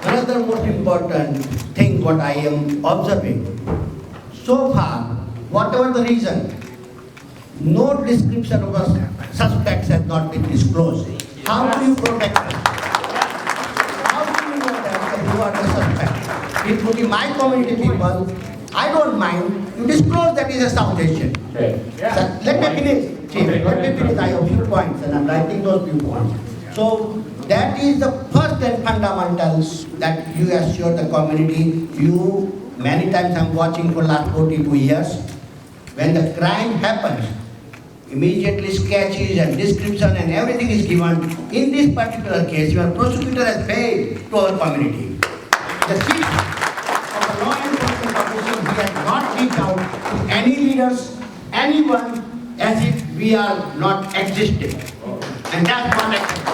Another most important thing what I am observing, so far, whatever the reason, no description of a suspects has not been disclosed. How do you protect us? How do you know that you are the suspect? It would be my community people, I don't mind, you disclose that is a South Asian. Okay. So, let me finish, Chief, let me finish, I have few points and I'm writing those few points. So, that is the first and fundamentals that you assure the community. You, many times I'm watching for last 42 years, when the crime happens, immediately sketches and description and everything is given. In this particular case, your prosecutor has failed to our community. The chief of the law enforcement officer, he has not reached out to any leaders, anyone, as if we are not existing. And that's not acceptable.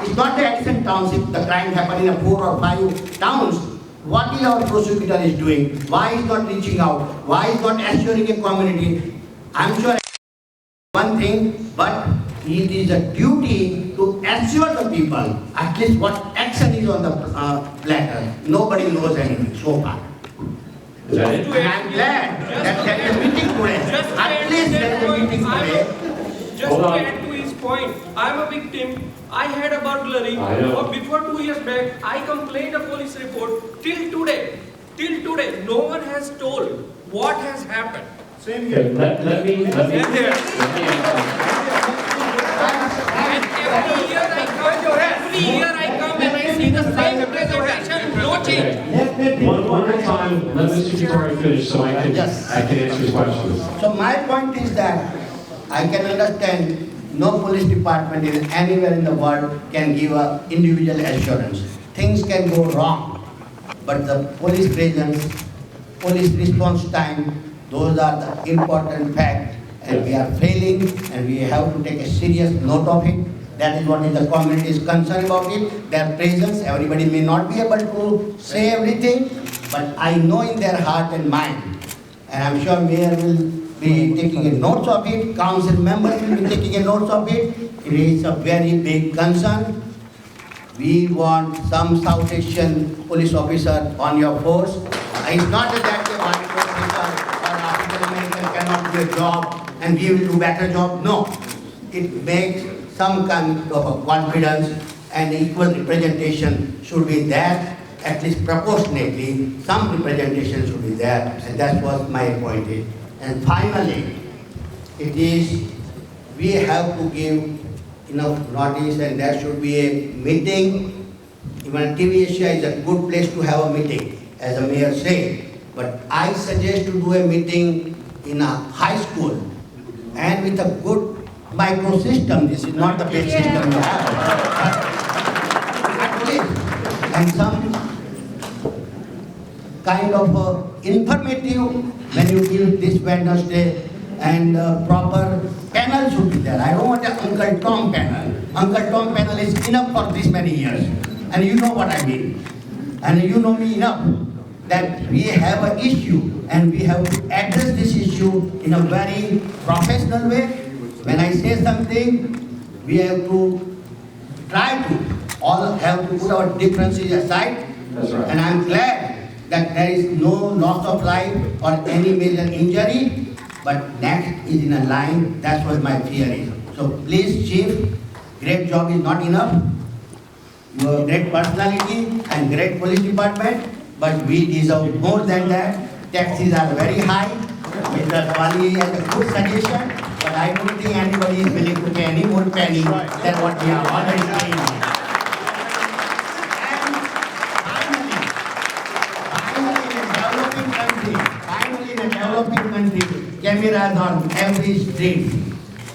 It's not the Edison township, the crime happened in 4 or 5 towns. What is our prosecutor is doing? Why is not reaching out? Why is not assuring a community? I'm sure one thing, but it is a duty to assure the people at least what action is on the platter. Nobody knows anything so far. And I'm glad that there is a meeting today. At least there is a meeting today. Just to add to his point, I am a victim. I had a burglary. Before 2 years back, I complained a police report. Till today, no one has told what has happened. Same here. Let me And every year I come and I see the same presentation, no change. One more time, let Mr. Kothari finish so I can answer his questions. So my point is that I can understand no police department in anywhere in the world can give a individual assurance. Things can go wrong, but the police presence, police response time, those are the important facts, and we are failing, and we have to take a serious note of it. That is what is the community is concerned about it. Their presence, everybody may not be able to say everything, but I know in their heart and mind, and I'm sure Mayor will be taking a notes of it, council members will be taking a notes of it. It is a very big concern. We want some South Asian police officer on your force. It's not that a white officer or African American cannot do a job and we will do better job. No. It makes some kind of a confidence and equal representation should be there, at least proportionately, some representation should be there, and that's what my point is. And finally, it is, we have to give enough notice and there should be a meeting. Even TV Asia is a good place to have a meeting, as the mayor said. But I suggest to do a meeting in a high school and with a good microsystem. This is not the best system you have. At least, and some kind of informative when you give this Wednesday, and proper panel should be there. I don't want an Uncle Tom panel. Uncle Tom panel is enough for this many years. And you know what I mean. And you know me enough that we have an issue and we have to address this issue in a very professional way. When I say something, we have to try to all have to put our differences aside. That's right. And I'm glad that there is no loss of life or any major injury, but next is in a line. That's what my fear is. So please, Chief, great job is not enough. You have great personality and great police department, but we deserve more than that. Taxes are very high. Mr. Swali has a good suggestion, but I don't think anybody is willing to pay any more penny than what we are already paying. Cameras on every street.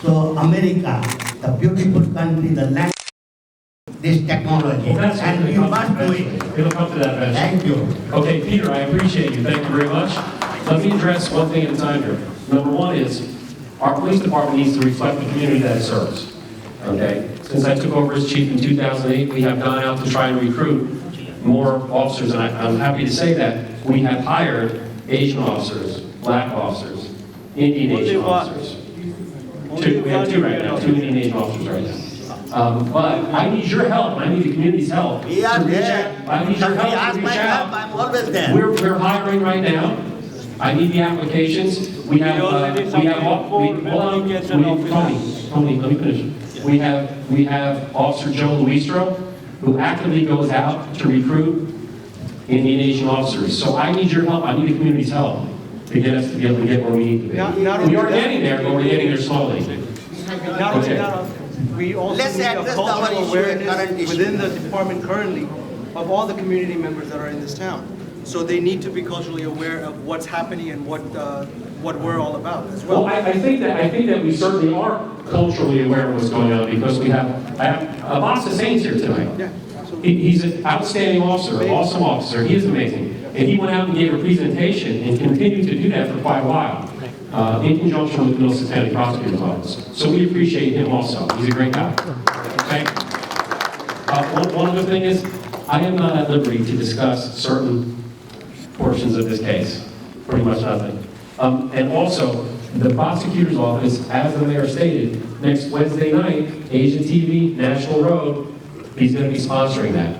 So America, the beautiful country, the land, this technology, and we must do it. We'll come to that eventually. Thank you. Okay, Peter, I appreciate you. Thank you very much. Let me address one thing at a time here. Number one is, our police department needs to reflect the community that it serves. Okay? Since I took over as chief in 2008, we have gone out to try and recruit more officers, and I'm happy to say that we have hired Asian officers, black officers, Indian Asian officers. We have two right now, 2 Indian Asian officers right now. But I need your help, I need the community's help. We are to reach there. out. I need your help Ask to my reach help, out. I'm always there. We're hiring right now. I need the applications. We have, hold on, Tony, let me finish. We have Officer Joe Luistro, who actively goes out to recruit Indian Asian officers. So I need your help, I need the community's help to get us to be able to get where we need to be. We are getting there, but we're getting there slowly. Not only that, we also Let's need a address our cultural issue, awareness current issue. within the department currently of all the community members that are in this town. So they need to be culturally aware of what's happening and what we're all about as well. Well, I think that we certainly are culturally aware of what's going on because I have Abbas Hussain's here tonight. Yeah, absolutely. He's an outstanding officer, awesome officer. He is amazing. And he went out and gave a presentation and continued to do that for quite a while in conjunction with the Middlesex County Prosecutor's Office. So we appreciate him also. He's a great guy. Okay? One other thing is, I am not at liberty to discuss certain portions of this case. Pretty much nothing. And also, the prosecutor's office, as the mayor stated, next Wednesday night, Asian TV, National Road, he's going to be sponsoring that.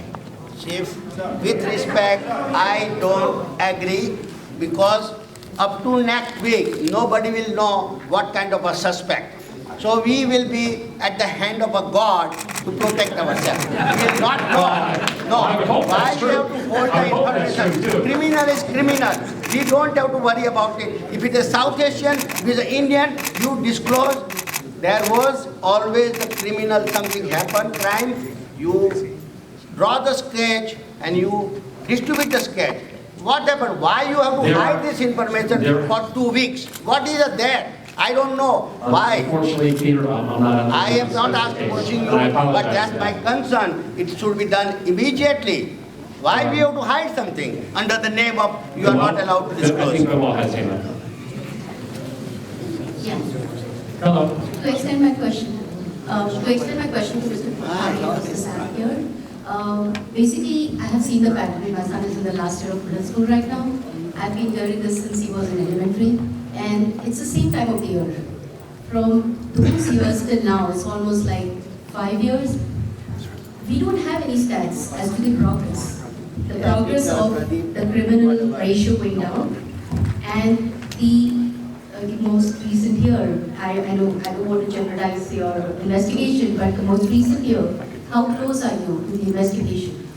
Chief, with respect, I don't agree because up to next week, nobody will know what kind of a suspect. So we will be at the hand of a God to protect ourselves. We will not know. No, I would hope why that's we true. have to hold I hope the that's true, information? too. Criminal is criminal. We don't have to worry about it. If it is South Asian, if it is Indian, you disclose. There was always the criminal, something happened, crime, you draw the sketch and you distribute the sketch. What happened? Why you have to hide this information for 2 weeks? What is there? I don't know. Why? Unfortunately, Peter, I'm not. I am not asking pushing you, but that's my concern. It should be done immediately. Why we have to hide something under the name of you are not allowed to I disclose? think the law has him. Yeah. Hello. To extend my question to Mr. Kothari, Mr. Sam here. Basically, I have seen the pattern. My son is in the last year of middle school right now. I've been hearing this since he was in elementary, and it's the same time of the year. From those years till now, it's almost like 5 years. We don't have any stats as to the progress. The progress of the criminal ratio going down, and the most recent year, I know I don't want to jeopardize your investigation, but the most recent year, how close are you to the investigation?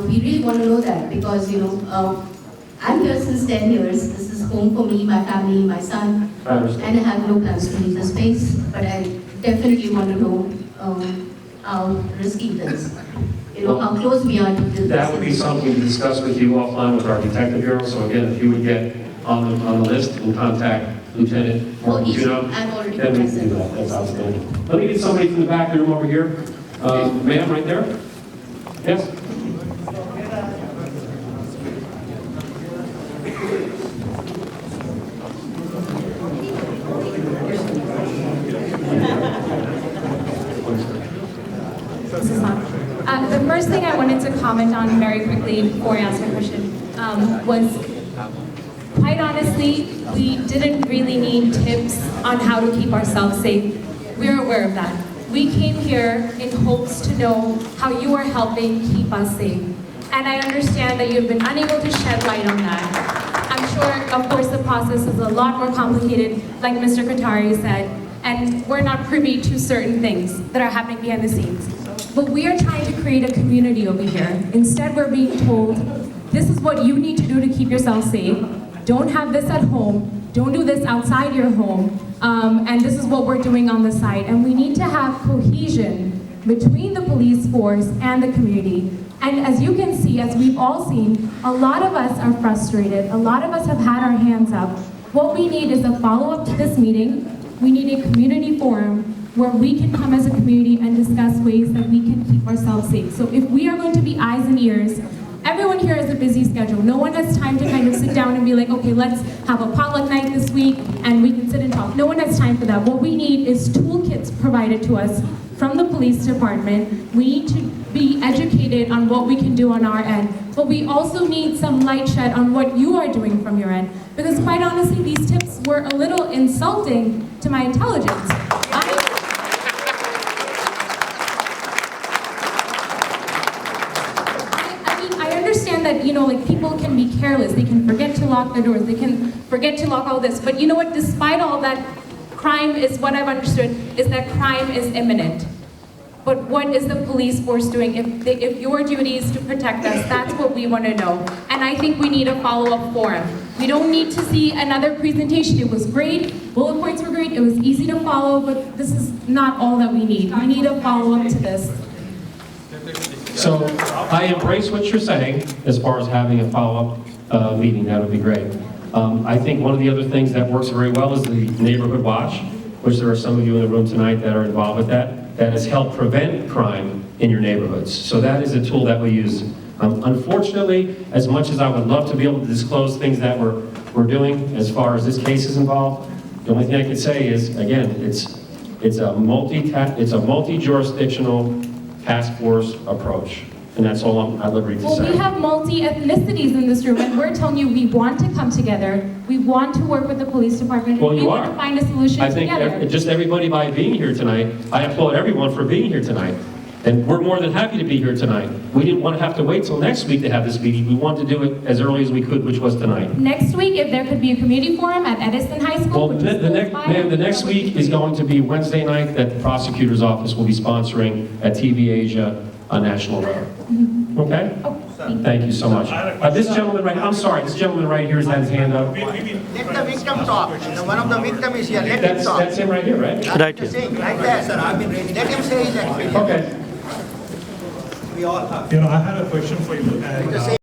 We really want to know that because, I'm here since 10 years. This is home for me, my family, my son, and I have no plans to leave the space, but I definitely want to know how risky it is. How close we are to this. That would be something to discuss with you offline with our detective bureau. So again, if you would get on the list and contact Lieutenant Morgan Juno, I've already then we put can do myself. that. That's outstanding. Let me get somebody from the back of the room over here. Ma'am, right there. Yes. The first thing I wanted to comment on very quickly before I ask my question was, quite honestly, we didn't really need tips on how to keep ourselves safe. We're aware of that. We came here in hopes to know how you are helping keep us safe. And I understand that you've been unable to shed light on that. I'm sure, of course, the process is a lot more complicated, like Mr. Kothari said, and we're not privy to certain things that are happening behind the scenes. But we are trying to create a community over here. Instead, we're being told, this is what you need to do to keep yourself safe. Don't have this at home. Don't do this outside your home. And this is what we're doing on the side. And we need to have cohesion between the police force and the community. And as you can see, as we've all seen, a lot of us are frustrated. A lot of us have had our hands up. What we need is a follow-up to this meeting. We need a community forum where we can come as a community and discuss ways that we can keep ourselves safe. So if we are going to be eyes and ears, everyone here has a busy schedule. No one has time to kind of sit down and be like, okay, let's have a potluck night this week and we can sit and talk. No one has time for that. What we need is toolkits provided to us from the police department. We need to be educated on what we can do on our end, but we also need some light shed on what you are doing from your end. Because quite honestly, these tips were a little insulting to my intelligence. that, you know, like people can be careless, they can forget to lock their doors, they can forget to lock all this, but you know what, despite all that, crime is, what I've understood, is that crime is imminent. But what is the police force doing? If your duty is to protect us, that's what we want to know. And I think we need a follow-up forum. We don't need to see another presentation. It was great, bullet points were great, it was easy to follow, but this is not all that we need. We need a follow-up to this. So I embrace what you're saying as far as having a follow-up meeting. That would be great. I think one of the other things that works very well is the neighborhood watch, which there are some of you in the room tonight that are involved with that has helped prevent crime in your neighborhoods. So that is a tool that we use. Unfortunately, as much as I would love to be able to disclose things that we're doing as far as this case is involved, the only thing I can say is, again, it's a multi-jurisdictional task force approach. And that's all I'm at liberty to Well, say. we have multi-ethnicities in this room, and we're telling you we want to come together, we want to work with the police department, Well, and we you want are. to find a solution I think together. just everybody by being here tonight, I applaud everyone for being here tonight. And we're more than happy to be here tonight. We didn't want to have to wait till next week to have this meeting. We wanted to do it as early as we could, which was tonight. Next week, if there could be a community forum at Edison High School, Well, which is the next week is going to be Wednesday night that the prosecutor's office will be sponsoring at TV Asia on National Road. Okay? Oh, Thank you so much. This gentleman right, I'm sorry, this gentleman right here has had his hand up. Let the victim talk. One of the victims is here. Let him talk. That's him right here, right? Right here. Right there. Sir, I've been reading. Let him say his experience. Okay. I had a question for you. And,